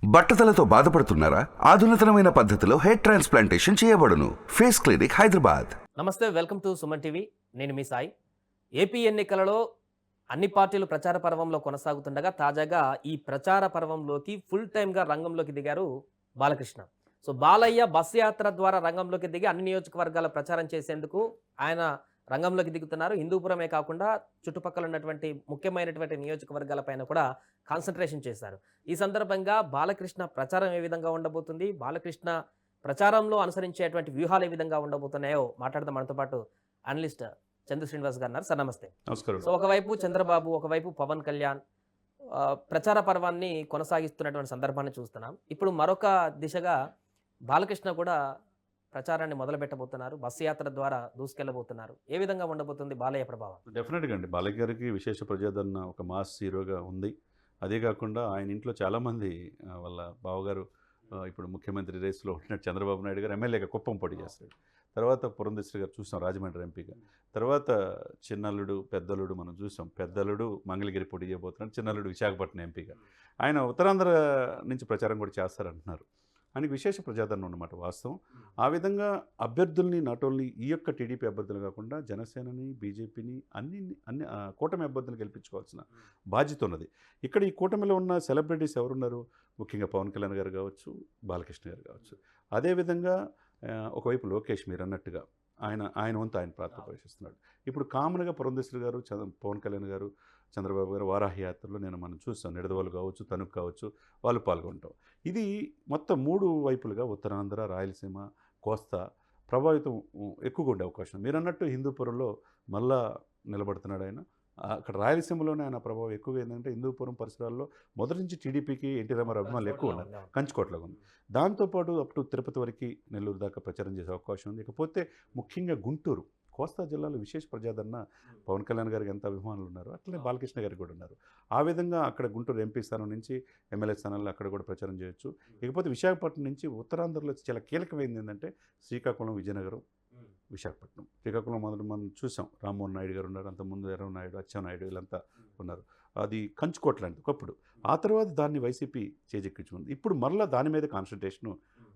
బట్టతలతో బాధపడుతున్నారా? ఆధునితనమైన పద్ధతిలో hair transplantation చేయబడును. Face clinic, Hyderabad. నమస్తే, వెల్కమ్ టు సుమన్ టీవీ. నేను మీ సాయి. ఏపీ ఎన్నికలలో అన్ని పార్టీలు ప్రచార పర్వంలో కొనసాగుతుండగా తాజాగా ఈ ప్రచార పర్వంలోకి ఫుల్ టైమ్గా రంగంలోకి దిగారు బాలకృష్ణ. సో బాలయ్య బస్ యాత్ర ద్వారా రంగంలోకి దిగి అన్ని నియోజకవర్గాల ప్రచారం చేసేందుకు ఆయన రంగంలోకి దిగుతున్నారు. హిందూపురమే కాకుండా చుట్టుపక్కల ఉన్నటువంటి ముఖ్యమైనటువంటి నియోజకవర్గాలపైన కూడా కాన్సన్ట్రేషన్ చేశారు. ఈ సందర్భంగా బాలకృష్ణ ప్రచారం ఏ విధంగా ఉండబోతుంది, బాలకృష్ణ ప్రచారంలో అనుసరించేటువంటి వ్యూహాలు ఏ విధంగా ఉండబోతున్నాయో మాట్లాడదాం. మనతో పాటు అనలిస్ట్ చంద్ర శ్రీనివాస్ గారు ఉన్నారు. సార్ నమస్తే. నమస్కారం. సో ఒకవైపు చంద్రబాబు, ఒకవైపు పవన్ కళ్యాణ్ ప్రచార పర్వాన్ని కొనసాగిస్తున్నటువంటి సందర్భాన్ని చూస్తున్నాం. ఇప్పుడు మరొక దిశగా బాలకృష్ణ కూడా ప్రచారాన్ని మొదలు పెట్టబోతున్నారు. బస్సు యాత్ర ద్వారా దూసుకెళ్లబోతున్నారు. ఏ విధంగా ఉండబోతుంది బాలయ్య ప్రభావం? డెఫినెట్గా అండి, బాలయ్య గారికి విశేష ప్రజాదరణ, ఒక మాస్ హీరోగా ఉంది. అదే కాకుండా ఆయన ఇంట్లో చాలామంది వాళ్ళ బావగారు ఇప్పుడు ముఖ్యమంత్రి రేసులో ఉంటున్నట్టు చంద్రబాబు నాయుడు గారు ఎమ్మెల్యేగా కుప్పం పోటీ చేస్తాడు. తర్వాత పురంధేశ్వరి గారు చూసాం రాజమండ్రి ఎంపీగా. తర్వాత చిన్నల్లుడు, పెద్దల్లుడు మనం చూసాం. పెద్దల్లుడు మంగళగిరి పోటీ చేయబోతున్నాడు, చిన్నల్లుడు విశాఖపట్నం ఎంపీగా. ఆయన ఉత్తరాంధ్ర నుంచి ప్రచారం కూడా చేస్తారంటున్నారు. ఆయనకి విశేష ప్రజాదరణ ఉన్నమాట వాస్తవం. ఆ విధంగా అభ్యర్థుల్ని నాట్ ఓన్లీ ఈ యొక్క టీడీపీ అభ్యర్థులు కాకుండా జనసేనని, బీజేపీని అన్ని కూటమి అభ్యర్థులు గెలిపించుకోవాల్సిన బాధ్యత ఉన్నది. ఇక్కడ ఈ కూటమిలో ఉన్న సెలబ్రిటీస్ ఎవరున్నారు? ముఖ్యంగా పవన్ కళ్యాణ్ గారు కావచ్చు, బాలకృష్ణ గారు కావచ్చు. అదేవిధంగా ఒకవైపు లోకేష్ మీరు అన్నట్టుగా ఆయన వంతు ఆయన పాత్ర పోషిస్తున్నాడు. ఇప్పుడు కామన్గా పురంధేశ్వరి గారు, పవన్ కళ్యాణ్ గారు, చంద్రబాబు గారు వారాహి యాత్రలో మనం చూస్తాం. నిడదవోలు కావచ్చు, తణుకు కావచ్చు, వాళ్ళు పాల్గొంటాం. ఇది మొత్తం 3 వైపులుగా ఉత్తరాంధ్ర, రాయలసీమ, కోస్తా ప్రభావితం ఎక్కువగా ఉండే అవకాశం. మీరు అన్నట్టు హిందూపురంలో మళ్ళా నిలబడుతున్నాడు ఆయన. అక్కడ రాయలసీమలోనే ఆయన ప్రభావం ఎక్కువగా ఏంటంటే హిందూపురం పరిసరాల్లో మొదటి నుంచి టీడీపీకి ఎన్టీ రామారావు అభిమానులు ఎక్కువ ఉన్నారు. కంచుకోటలో ఉంది. దాంతోపాటు అప్ టు తిరుపతి వరకు, నెల్లూరు దాకా ప్రచారం చేసే అవకాశం ఉంది. ఇకపోతే ముఖ్యంగా గుంటూరు, కోస్తా జిల్లాలో విశేష ప్రజాదరణ. పవన్ కళ్యాణ్ గారికి ఎంత అభిమానులు ఉన్నారు, అట్లనే బాలకృష్ణ గారికి కూడా ఉన్నారు. ఆ విధంగా అక్కడ గుంటూరు ఎంపీ స్థానం నుంచి ఎమ్మెల్యే స్థానాల్లో అక్కడ కూడా ప్రచారం చేయొచ్చు. ఇకపోతే విశాఖపట్నం నుంచి ఉత్తరాంధ్రలో చాలా కీలకమైంది ఏంటంటే శ్రీకాకుళం, విజయనగరం, విశాఖపట్నం. శ్రీకాకుళం మొదటి మనం చూసాం, రామ్మోహన్ నాయుడు గారు ఉన్నారు, అంతకుముందు ఎర్రవ నాయుడు, అచ్చెన్నాయుడు వీళ్ళంతా ఉన్నారు. అది కంచుకోట లాంటిది ఒకప్పుడు. ఆ తర్వాత దాన్ని వైసీపీ చేజెక్కించుకుంది. ఇప్పుడు మరలా దాని మీద కాన్సన్ట్రేషన్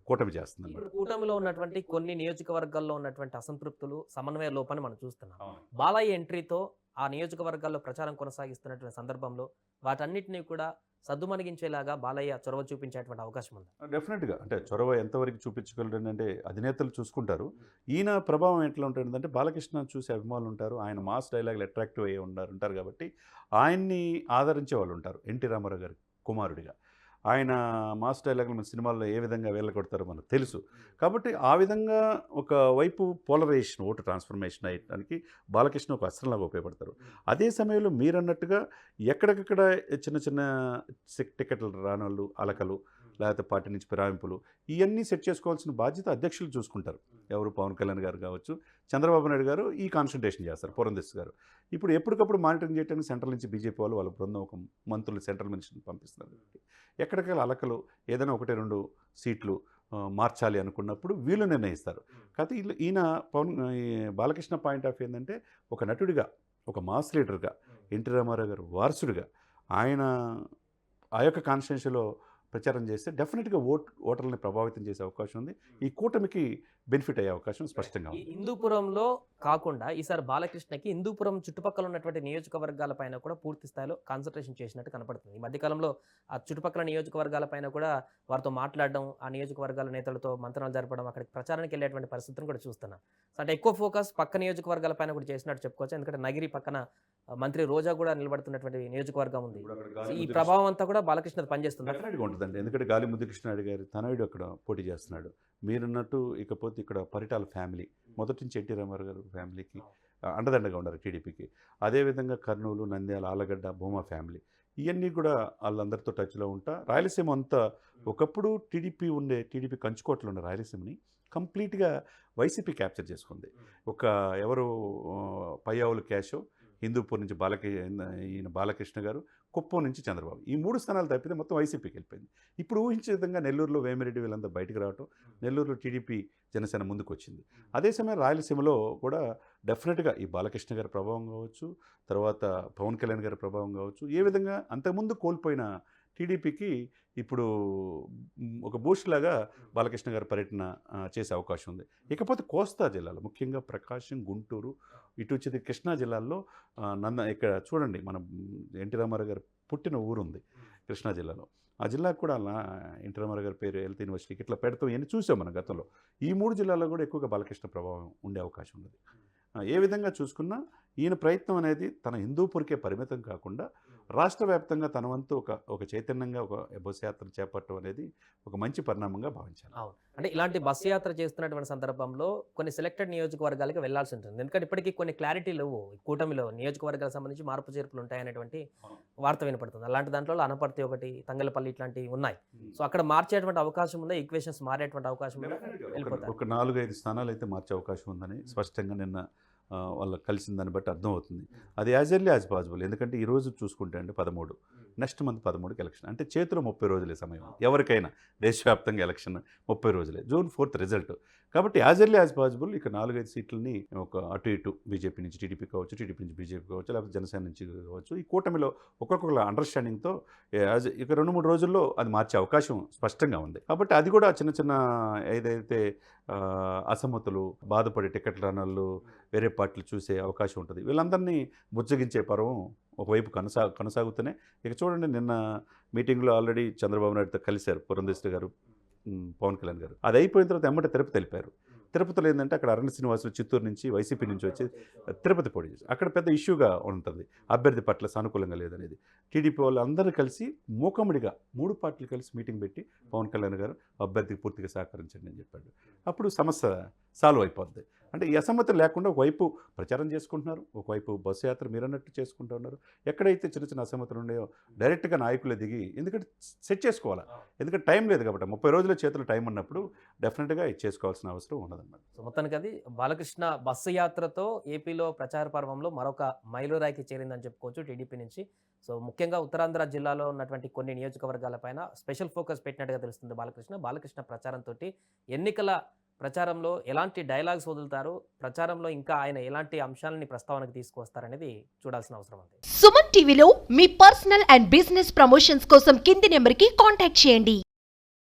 కూటమి చేస్తుంది. ఇప్పుడు కూటమిలో ఉన్నటువంటి కొన్ని నియోజకవర్గాల్లో ఉన్నటువంటి అసంతృప్తులు, సమన్వయ లోపాన్ని మనం చూస్తున్నాం. బాలయ్య ఎంట్రీతో ఆ నియోజకవర్గాల్లో ప్రచారం కొనసాగిస్తున్నటువంటి సందర్భంలో వాటన్నిటినీ కూడా సద్దుమణిగించేలాగా బాలయ్య చొరవ చూపించేటువంటి అవకాశం ఉంది. డెఫినెట్గా అంటే చొరవ ఎంతవరకు చూపించగలరు అంటే అధినేతలు చూసుకుంటారు. ఈయన ప్రభావం ఎట్లా ఉంటుందంటే బాలకృష్ణ చూసే అభిమానులు ఉంటారు, ఆయన మాస్ డైలాగులు అట్రాక్టివ్ అయ్యి ఉంటారు కాబట్టి ఆయన్ని ఆదరించే వాళ్ళు ఉంటారు. ఎన్టీ రామారావు గారి కుమారుడిగా ఆయన మాస్ డైలాగులు మన సినిమాల్లో ఏ విధంగా వెళ్ళగొడతారో మనకు తెలుసు. కాబట్టి ఆ విధంగా ఒకవైపు పోలరైజేషన్, ఓటు ట్రాన్స్ఫర్మేషన్ అయ్యడానికి బాలకృష్ణ ఒక అస్త్రంలాగా ఉపయోగపడతారు. అదే సమయంలో మీరన్నట్టుగా ఎక్కడికక్కడ చిన్న చిన్న టికెట్లు రానోళ్ళు, అలకలు, లేకపోతే పార్టీ నుంచి ఫిరాయింపులు, ఇవన్నీ సెట్ చేసుకోవాల్సిన బాధ్యత అధ్యక్షులు చూసుకుంటారు. ఎవరు? పవన్ కళ్యాణ్ గారు కావచ్చు, చంద్రబాబు నాయుడు గారు ఈ కాన్సన్ట్రేషన్ చేస్తారు, పురంధేశ్వరి గారు. ఇప్పుడు ఎప్పటికప్పుడు మానిటరింగ్ చేయడానికి సెంట్రల్ నుంచి బీజేపీ వాళ్ళు వాళ్ళ బృందం ఒక మంత్రులు సెంట్రల్ మినిస్టర్ని పంపిస్తున్నారు. ఎక్కడికైనా అలకలు, ఏదైనా 1-2 సీట్లు మార్చాలి అనుకున్నప్పుడు వీళ్ళు నిర్ణయిస్తారు. కాకపోతే ఈయన బాలకృష్ణ పాయింట్ ఆఫ్ ఏంటంటే ఒక నటుడిగా, ఒక మాస్ లీడర్గా, ఎన్టీ రామారావు గారు వారసుడిగా ఆయన ఆ యొక్క కాన్స్టిట్యున్సీలో ప్రచారం చేస్తే డెఫినెట్గా ఓటర్లని ప్రభావితం చేసే అవకాశం ఉంది. ఈ కూటమికి బెనిఫిట్ అయ్యే అవకాశం స్పష్టంగా ఉంది. హిందూపురంలో కాకుండా ఈసారి బాలకృష్ణకి హిందూపురం చుట్టుపక్కల ఉన్నటువంటి నియోజకవర్గాలపైన కూడా పూర్తి స్థాయిలో కాన్సన్ట్రేషన్ చేసినట్టు కనపడుతుంది. ఈ మధ్యకాలంలో ఆ చుట్టుపక్కల నియోజకవర్గాలపైన కూడా వారితో మాట్లాడడం, ఆ నియోజకవర్గాల నేతలతో మంత్రాలు జరపడం, అక్కడికి ప్రచారానికి వెళ్ళేటువంటి పరిస్థితిని కూడా చూస్తున్నాం. అంటే ఎక్కువ ఫోకస్ పక్క నియోజకవర్గాలపైన కూడా చేసినట్టు చెప్పుకోవచ్చు. ఎందుకంటే నగిరి పక్కన మంత్రి రోజా కూడా నిలబడుతున్నటువంటి నియోజకవర్గం ఉంది. ఈ ప్రభావం అంతా కూడా బాలకృష్ణ పనిచేస్తుంది. డెఫినెట్గా ఉంటుందండి. ఎందుకంటే గాలి ముద్దుకృష్ణారెడ్డి గారి తనయుడు అక్కడ పోటీ చేస్తున్నాడు. మీరున్నట్టు ఇకపోతే ఇక్కడ పరిటాల ఫ్యామిలీ మొదటి నుంచి ఎన్టీ రామారావు గారు ఫ్యామిలీకి అండదండగా ఉన్నారు టీడీపీకి. అదేవిధంగా కర్నూలు, నంద్యాల, ఆలగడ్డ, భూమా ఫ్యామిలీ, ఇవన్నీ కూడా వాళ్ళందరితో టచ్లో ఉంటా. రాయలసీమ అంతా ఒకప్పుడు టీడీపీ కంచుకోటలో ఉన్న రాయలసీమని కంప్లీట్గా వైసీపీ క్యాప్చర్ చేసుకుంది. ఒక ఎవరు పయ్యావులు క్యాషో, హిందూపూర్ నుంచి ఈయన బాలకృష్ణ గారు, కుప్పం నుంచి చంద్రబాబు, ఈ 3 స్థానాలు తప్పితే మొత్తం వైసీపీకి వెళ్ళిపోయింది. ఇప్పుడు ఊహించే విధంగా నెల్లూరులో వేమిరెడ్డి వీళ్ళంతా బయటకు రావటం, నెల్లూరులో టీడీపీ, జనసేన ముందుకు వచ్చింది. అదే సమయం రాయలసీమలో కూడా డెఫినెట్గా ఈ బాలకృష్ణ గారి ప్రభావం కావచ్చు, తర్వాత పవన్ కళ్యాణ్ గారి ప్రభావం కావచ్చు, ఏ విధంగా అంతకుముందు కోల్పోయిన టీడీపీకి ఇప్పుడు ఒక బూస్ట్ లాగా బాలకృష్ణ గారి పర్యటన చేసే అవకాశం ఉంది. ఇకపోతే కోస్తా జిల్లాలో ముఖ్యంగా ప్రకాశం, గుంటూరు, ఇటు వచ్చేది కృష్ణా జిల్లాల్లో ఇక్కడ చూడండి, మనం ఎన్టీ రామారావు గారు పుట్టిన ఊరుంది కృష్ణా జిల్లాలో. ఆ జిల్లాకు కూడా అలా ఎన్టీ రామారావు గారి పేరు హెల్త్ యూనివర్సిటీకి ఇట్లా పెడతాం ఇవన్నీ చూసాం మనం గతంలో. ఈ 3 జిల్లాల్లో కూడా ఎక్కువగా బాలకృష్ణ ప్రభావం ఉండే అవకాశం ఉన్నది. ఏ విధంగా చూసుకున్నా ఈయన ప్రయత్నం అనేది తన హిందూపూర్కే పరిమితం కాకుండా రాష్ట్ర వ్యాప్తంగా తన వంతు ఒక చైతన్యంగా ఒక బస్సు యాత్ర చేపట్టడం అనేది ఒక మంచి పరిణామంగా భావించాలి. అవును. అంటే ఇలాంటి బస్సు యాత్ర చేస్తున్నటువంటి సందర్భంలో కొన్ని సెలెక్టెడ్ నియోజకవర్గాలకి వెళ్లాల్సి ఉంటుంది. ఎందుకంటే ఇప్పటికీ కొన్ని క్లారిటీ లేవు. ఈ కూటమిలో నియోజకవర్గాలకు సంబంధించి మార్పు చేర్పులు ఉంటాయనేటువంటి వార్త వినపడుతుంది. అలాంటి దాంట్లో అనపర్తి ఒకటి, తంగలపల్లి ఇట్లాంటివి ఉన్నాయి. సో అక్కడ మార్చేటువంటి అవకాశం ఉందా? ఈక్వేషన్స్ మారేటువంటి అవకాశం ఉందా? వెళ్ళిపోతారు. ఒక 4-5 స్థానాలు అయితే మార్చే అవకాశం ఉందని స్పష్టంగా నిన్న వాళ్ళు కలిసిన దాన్ని బట్టి అర్థమవుతుంది. అది యాజ్ ఎర్లీ యాజ్ పాసిబుల్. ఎందుకంటే ఈ రోజు చూసుకుంటే అండి 13, నెక్స్ట్ మంత్ 13కి ఎలక్షన్, అంటే చేతిలో 30 రోజులే సమయం ఎవరికైనా. దేశవ్యాప్తంగా ఎలక్షన్ 30 రోజులే, June 4th రిజల్ట్. కాబట్టి యాజ్ ఎర్లీ యాజ్ పాసిబుల్ ఇక 4-5 సీట్లని ఒక అటు ఇటు బీజేపీ నుంచి టీడీపీ కావచ్చు, టీడీపీ నుంచి బీజేపీ కావచ్చు, లేకపోతే జనసేన నుంచి కావచ్చు, ఈ కూటమిలో ఒక్కొక్కరు అండర్స్టాండింగ్తో ఇక 2-3 రోజుల్లో అది మార్చే అవకాశం స్పష్టంగా ఉంది. కాబట్టి అది కూడా చిన్న చిన్న ఏదైతే అసమ్మతులు, బాధపడే టికెట్ రానళ్ళు వేరే పార్టీలు చూసే అవకాశం ఉంటుంది. వీళ్ళందరినీ బుజ్జగించే పర్వం ఒకవైపు కొనసాగుతూనే ఇక చూడండి, నిన్న మీటింగ్లో ఆల్రెడీ చంద్రబాబు నాయుడుతో కలిశారు పురంధేశ్వరి గారు, పవన్ కళ్యాణ్ గారు. అది అయిపోయిన తర్వాత ఎమ్మటే తిరుపతి వెళ్ళిపోయారు. తిరుపతిలో ఏంటంటే అక్కడ అరణ్య శ్రీనివాసులు చిత్తూరు నుంచి వైసీపీ నుంచి వచ్చి తిరుపతి పోటీ చేసి అక్కడ పెద్ద ఇష్యూగా ఉంటుంది, అభ్యర్థి పట్ల సానుకూలంగా లేదనేది. టీడీపీ వాళ్ళు అందరూ కలిసి మూకమ్మడిగా 3 పార్టీలు కలిసి మీటింగ్ పెట్టి పవన్ కళ్యాణ్ గారు అభ్యర్థికి పూర్తిగా సహకరించండి అని చెప్పాడు. అప్పుడు సమస్య సాల్వ్ అయిపోద్ది. అంటే ఈ అసమ్మతి లేకుండా ఒకవైపు ప్రచారం చేసుకుంటున్నారు, ఒకవైపు బస్సు యాత్ర మీరన్నట్టు చేసుకుంటూ ఉన్నారు. ఎక్కడైతే చిన్న చిన్న అసమ్మతులు ఉన్నాయో డైరెక్ట్గా నాయకులే దిగి, ఎందుకంటే సెట్ చేసుకోవాలా, ఎందుకంటే టైం లేదు కాబట్టి 30 రోజుల చేతులు టైం ఉన్నప్పుడు డెఫినెట్గా ఇది చేసుకోవాల్సిన అవసరం ఉన్నదన్నమాట. సో మొత్తానికి అది బాలకృష్ణ బస్సు యాత్రతో ఏపీలో ప్రచార పర్వంలో మరొక మైలురాయికి చేరిందని చెప్పుకోవచ్చు టీడీపీ నుంచి. సో ముఖ్యంగా ఉత్తరాంధ్ర జిల్లాలో ఉన్నటువంటి కొన్ని నియోజకవర్గాలపైన స్పెషల్ ఫోకస్ పెట్టినట్టుగా తెలుస్తుంది బాలకృష్ణ ప్రచారంతో. ఎన్నికల ప్రచారంలో ఎలాంటి డైలాగ్స్ వదులుతారు, ప్రచారంలో ఇంకా ఆయన ఎలాంటి అంశాలని ప్రస్తావనకు తీసుకువస్తారనేది చూడాల్సిన అవసరం ఉంది. సుమన్ టీవీలో మీ పర్సనల్ అండ్ బిజినెస్ ప్రమోషన్స్ కోసం కింది నెంబర్కి కాంటాక్ట్ చేయండి.